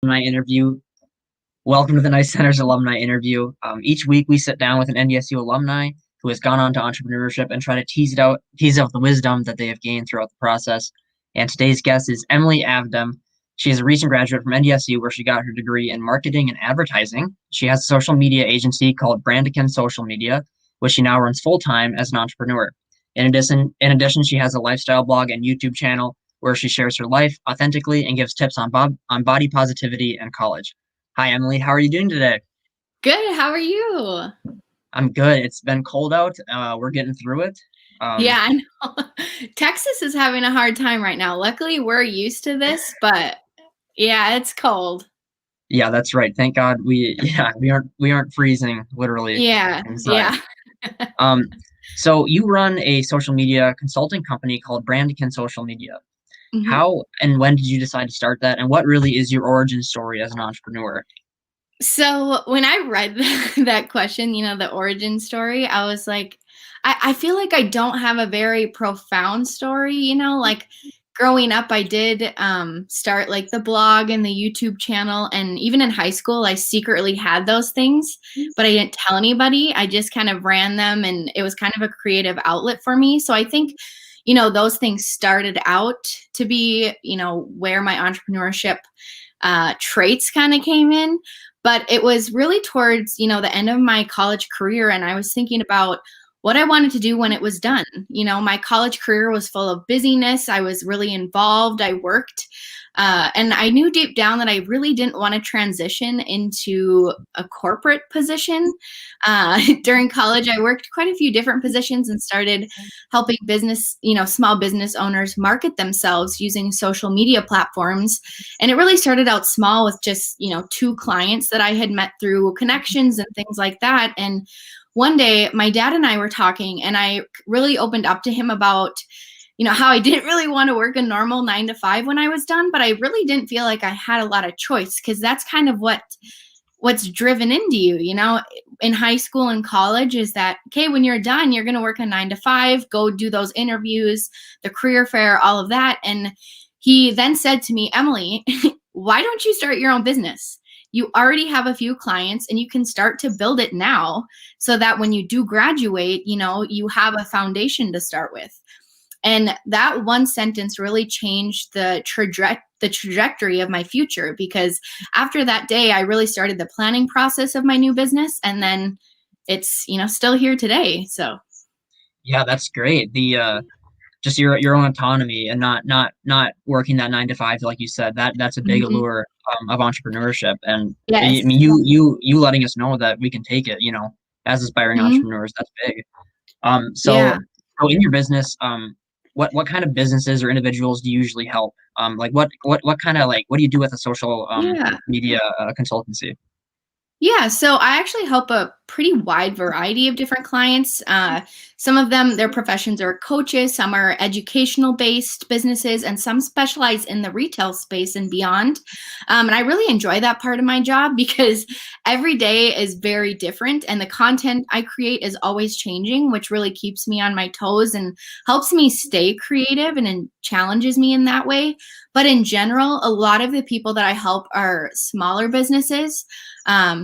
Alumni interview. Welcome to the Nice Center's alumni interview. Each week we sit down with an NDSU alumni who has gone on to entrepreneurship and try to tease out the wisdom that they have gained throughout the process. And today's guest is Emily Avdem. She is a recent graduate from NDSU where she got her degree in marketing and advertising. She has a social media agency called Brandican Social Media, which she now runs full time as an entrepreneur. In addition, she has a lifestyle blog and YouTube channel where she shares her life authentically and gives tips on body positivity and college. Hi, Emily. How are you doing today? Good. How are you? I'm good. It's been cold out. We're getting through it. Yeah, I know. Texas is having a hard time right now. Luckily, we're used to this, but yeah, it's cold. Yeah, that's right. Thank God we aren't freezing literally Yeah, inside. yeah. Um, so you run a social media consulting company called Brandican Social Media. Mhm. How and when did you decide to start that, and what really is your origin story as an entrepreneur? So when I read that question, the origin story, I was like, I feel like I don't have a very profound story, like growing up, I did start like the blog and the YouTube channel. And even in high school, I secretly had those things, but I didn't tell anybody. I just kind of ran them and it was kind of a creative outlet for me. So I think, those things started out to be, where my entrepreneurship traits kind of came in. But it was really towards, the end of my college career. And I was thinking about what I wanted to do when it was done. My college career was full of busyness. I was really involved. I worked. And I knew deep down that I really didn't want to transition into a corporate position. During college, I worked quite a few different positions and started helping small business owners market themselves using social media platforms. And it really started out small with just, two clients that I had met through connections and things like that. And one day my dad and I were talking and I really opened up to him about, how I didn't really want to work a normal 9 to 5 when I was done, but I really didn't feel like I had a lot of choice because that's kind of what's driven into you, in high school and college is that, okay, when you're done, you're going to work a 9 to 5, go do those interviews, the career fair, all of that. And he then said to me, Emily, why don't you start your own business? You already have a few clients and you can start to build it now so that when you do graduate, you have a foundation to start with. And that one sentence really changed the trajectory of my future because after that day, I really started the planning process of my new business. And then it's, still here today. So, Yeah, that's great. The just your own autonomy and not working that 9 to 5, like you said. That's a big mhm. allure of entrepreneurship. And I Yes. mean, you letting us know that we can take it, as aspiring Mhm. entrepreneurs. That's big. Yeah. So in your business, what kind of businesses or individuals do you usually help? Like what kind of like what do you do with a social Yeah. media consultancy? Yeah, so I actually help a pretty wide variety of different clients. Some of them, their professions are coaches, some are educational based businesses, and some specialize in the retail space and beyond. And I really enjoy that part of my job because every day is very different, and the content I create is always changing, which really keeps me on my toes and helps me stay creative and challenges me in that way. But in general, a lot of the people that I help are smaller businesses.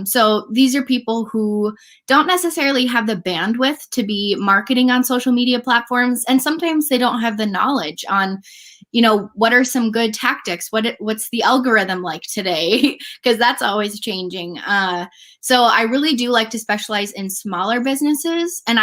So these are people who don't necessarily have the bandwidth to be marketing on social media platforms, and sometimes they don't have the knowledge on, what are some good tactics? What's the algorithm like today? Because that's always changing. So I really do like to specialize in smaller businesses, and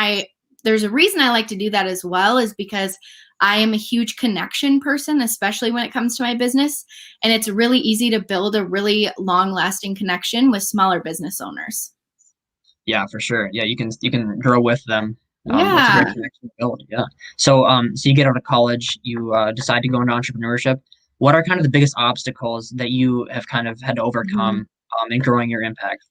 there's a reason I like to do that as well is because I am a huge connection person, especially when it comes to my business. And it's really easy to build a really long lasting connection with smaller business owners. Yeah, for sure. Yeah, you can grow with them. That's a great Yeah. connection to build. Yeah. So you get out of college, you decide to go into entrepreneurship. What are kind of the biggest obstacles that you have kind of had to Mhm. overcome in growing your impact?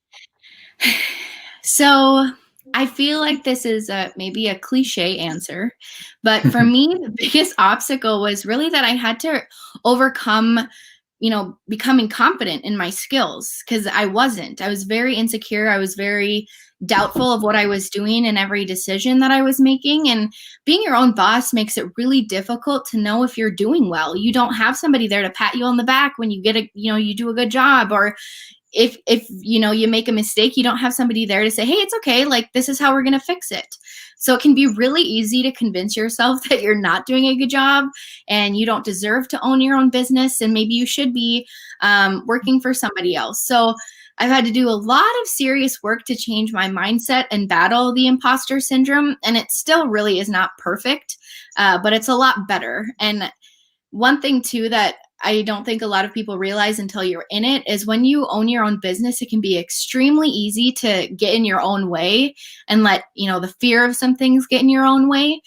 So I feel like this is maybe a cliche answer, but for me, the biggest obstacle was really that I had to overcome, becoming confident in my skills because I wasn't. I was very insecure. I was very doubtful of what I was doing and every decision that I was making. And being your own boss makes it really difficult to know if you're doing well. You don't have somebody there to pat you on the back when you get you do a good job, or if you make a mistake, you don't have somebody there to say, hey, it's okay, like this is how we're going to fix it. So it can be really easy to convince yourself that you're not doing a good job and you don't deserve to own your own business, and maybe you should be working for somebody else. So I've had to do a lot of serious work to change my mindset and battle the imposter syndrome, and it still really is not perfect, but it's a lot better. And one thing too that I don't think a lot of people realize until you're in it is when you own your own business, it can be extremely easy to get in your own way and let, the fear of some things get in your own way.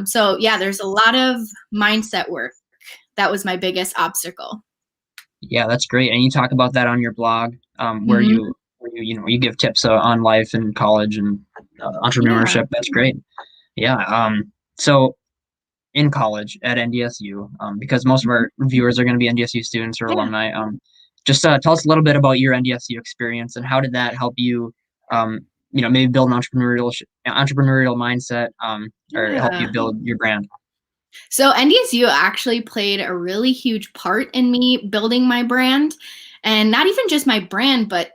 So yeah, there's a lot of mindset work. That was my biggest obstacle. Yeah, that's great. And you talk about that on your blog, where you give tips on life and college and entrepreneurship. Yeah. That's great. Yeah. So in college at NDSU, because most of our viewers are going to be NDSU students or Yeah. alumni, just tell us a little bit about your NDSU experience and how did that help you, maybe build an entrepreneurial mindset, or help you Yeah. build your brand. So NDSU actually played a really huge part in me building my brand, and not even just my brand, but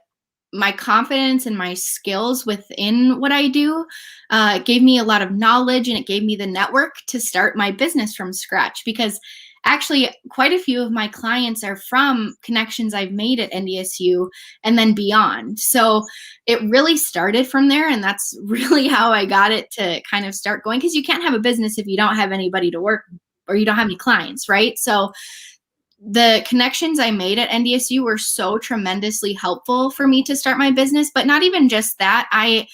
my confidence and my skills within what I do. It gave me a lot of knowledge, and it gave me the network to start my business from scratch, because actually quite a few of my clients are from connections I've made at NDSU and then beyond. So it really started from there, and that's really how I got it to kind of start going, because you can't have a business if you don't have anybody to work or you don't have any clients, right? So the connections I made at NDSU were so tremendously helpful for me to start my business. But not even just that, I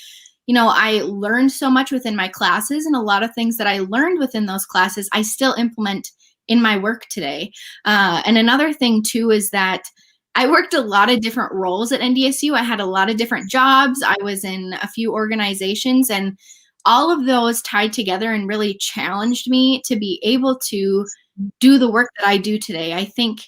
learned so much within my classes, and a lot of things that I learned within those classes I still implement in my work today. And another thing too is that I worked a lot of different roles at NDSU. I had a lot of different jobs. I was in a few organizations, and all of those tied together and really challenged me to be able to do the work that I do today. I think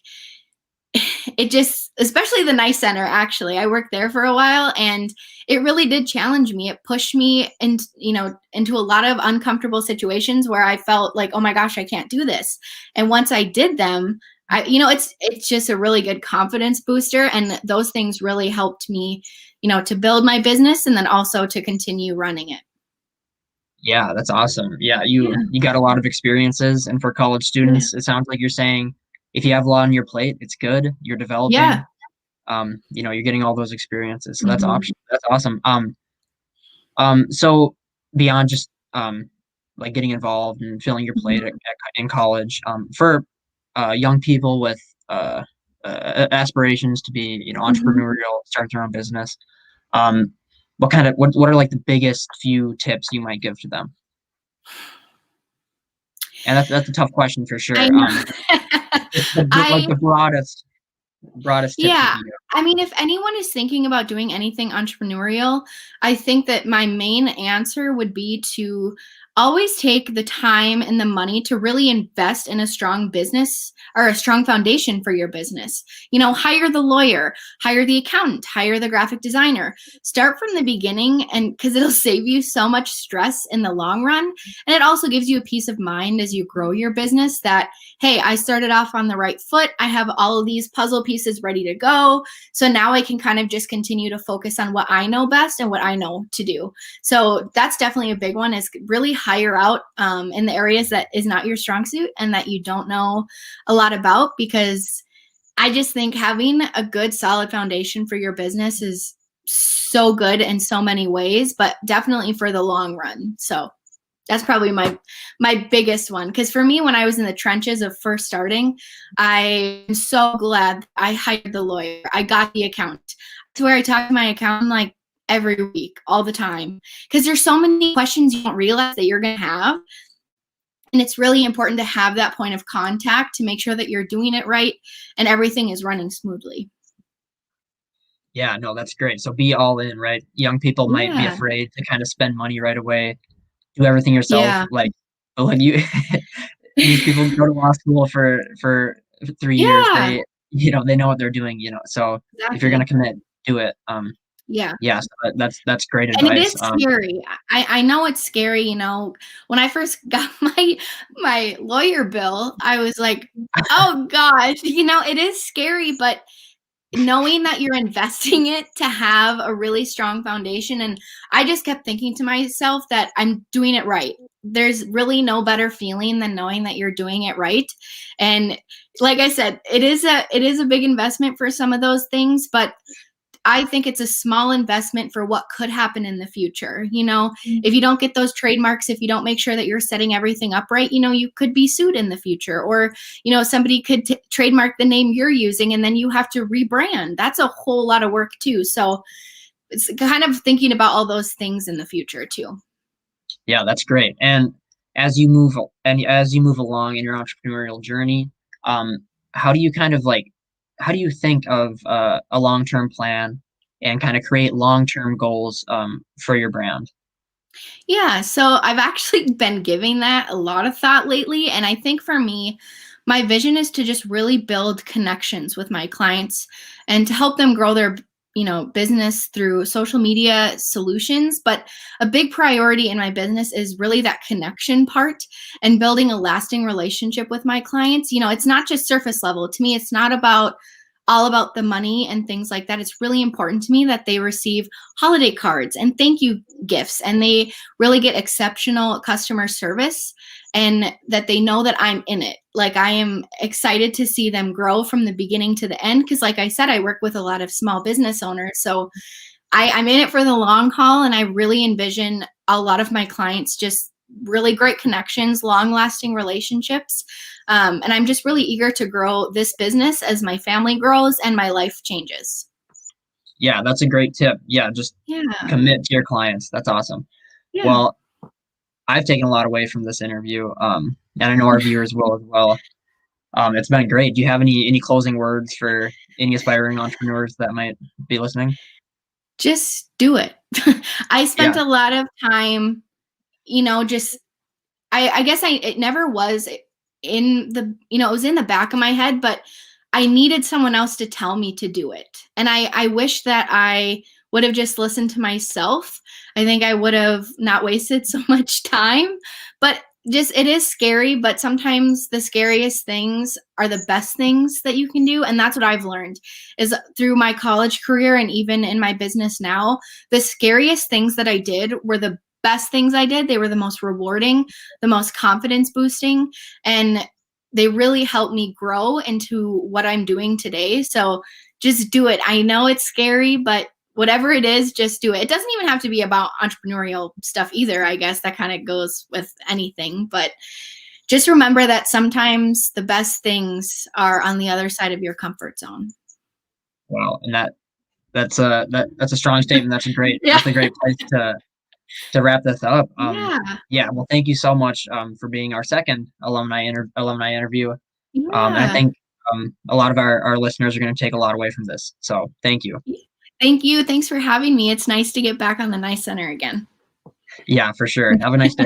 it just, especially the Nice Center, actually, I worked there for a while, and it really did challenge me. It pushed me into a lot of uncomfortable situations where I felt like, oh my gosh, I can't do this. And once I did them, it's just a really good confidence booster. And those things really helped me, to build my business and then also to continue running it. Yeah, that's awesome. Yeah, you Yeah. you got a lot of experiences, and for college Yeah. students, it sounds like you're saying if you have a lot on your plate, it's good. You're Yeah. developing. You're getting all those experiences, so that's Mhm. option. That's awesome. So beyond just like getting involved and filling your plate Mhm. in college, for young people with aspirations to be Mhm. entrepreneurial, start their own business, um, what are like the biggest few tips you might give to them? And that's a tough question for I sure. know. Just like I the broadest tips you Yeah. can give. I mean, if anyone is thinking about doing anything entrepreneurial, I think that my main answer would be to always take the time and the money to really invest in a strong business or a strong foundation for your business. Hire the lawyer, hire the accountant, hire the graphic designer. Start from the beginning, and because it'll save you so much stress in the long run. And it also gives you a peace of mind as you grow your business that, hey, I started off on the right foot. I have all of these puzzle pieces ready to go. So now I can kind of just continue to focus on what I know best and what I know to do. So that's definitely a big one, is really hire out in the areas that is not your strong suit and that you don't know a lot about, because I just think having a good solid foundation for your business is so good in so many ways, but definitely for the long run. So that's probably my biggest one, because for me, when I was in the trenches of first starting, I'm so glad I hired the lawyer. I got the accountant. To where I talk to my accountant like every week, all the time, because there's so many questions you don't realize that you're going to have. And it's really important to have that point of contact to make sure that you're doing it right and everything is running smoothly. Yeah, no, that's great. So be all in, right? Young people might be Yeah. afraid to kind of spend money right away, do everything yourself. Yeah. Like you, these people go to law school for 3 years. Yeah. They know what they're doing. So if you're gonna Exactly. commit, do it. Yeah. Yeah, so that's great And it advice. is scary. I know it's scary, you know. When I first got my lawyer bill, I was like, "Oh gosh," you know, it is scary, but knowing that you're investing it to have a really strong foundation, and I just kept thinking to myself that I'm doing it right. There's really no better feeling than knowing that you're doing it right. And like I said, it is a big investment for some of those things, but I think it's a small investment for what could happen in the future. You know, if you don't get those trademarks, if you don't make sure that you're setting everything up right, you know, you could be sued in the future. Or, you know, somebody could trademark the name you're using and then you have to rebrand. That's a whole lot of work too. So it's kind of thinking about all those things in the future too. Yeah, that's great. And as you move along in your entrepreneurial journey, um, how do you kind of like how do you think of a long-term plan and kind of create long-term goals for your brand? Yeah, so I've actually been giving that a lot of thought lately. And I think for me, my vision is to just really build connections with my clients and to help them grow their business through social media solutions. But a big priority in my business is really that connection part and building a lasting relationship with my clients. You know, it's not just surface level. To me, it's not about all about the money and things like that. It's really important to me that they receive holiday cards and thank you gifts, and they really get exceptional customer service, and that they know that I'm in it. Like, I am excited to see them grow from the beginning to the end. Cause like I said, I work with a lot of small business owners. So I'm in it for the long haul. And I really envision a lot of my clients just really great connections, long lasting relationships. And I'm just really eager to grow this business as my family grows and my life changes. Yeah, that's a great tip. Yeah, just Yeah. commit to your clients. That's awesome. Yeah. Well, I've taken a lot away from this interview, and I know our viewers will as well. It's been great. Do you have any closing words for any aspiring entrepreneurs that might be listening? Just do it. I spent Yeah, a lot of time, just I guess it never was in the it was in the back of my head, but I needed someone else to tell me to do it. And I wish that I would have just listened to myself. I think I would have not wasted so much time. But just it is scary, but sometimes the scariest things are the best things that you can do. And that's what I've learned is through my college career and even in my business now, the scariest things that I did were the best things I did. They were the most rewarding, the most confidence boosting, and they really helped me grow into what I'm doing today. So just do it. I know it's scary, but whatever it is, just do it. It doesn't even have to be about entrepreneurial stuff either. I guess that kind of goes with anything, but just remember that sometimes the best things are on the other side of your comfort zone. wow, and that's a strong statement. Yeah. That's a great place to wrap this up. Yeah. Yeah, well, thank you so much for being our second alumni interview. And I Yeah. think a lot of our listeners are going to take a lot away from this. So thank you. Thank you. Thanks for having me. It's nice to get back on the Nice Center again. Yeah, for sure. Have a nice day.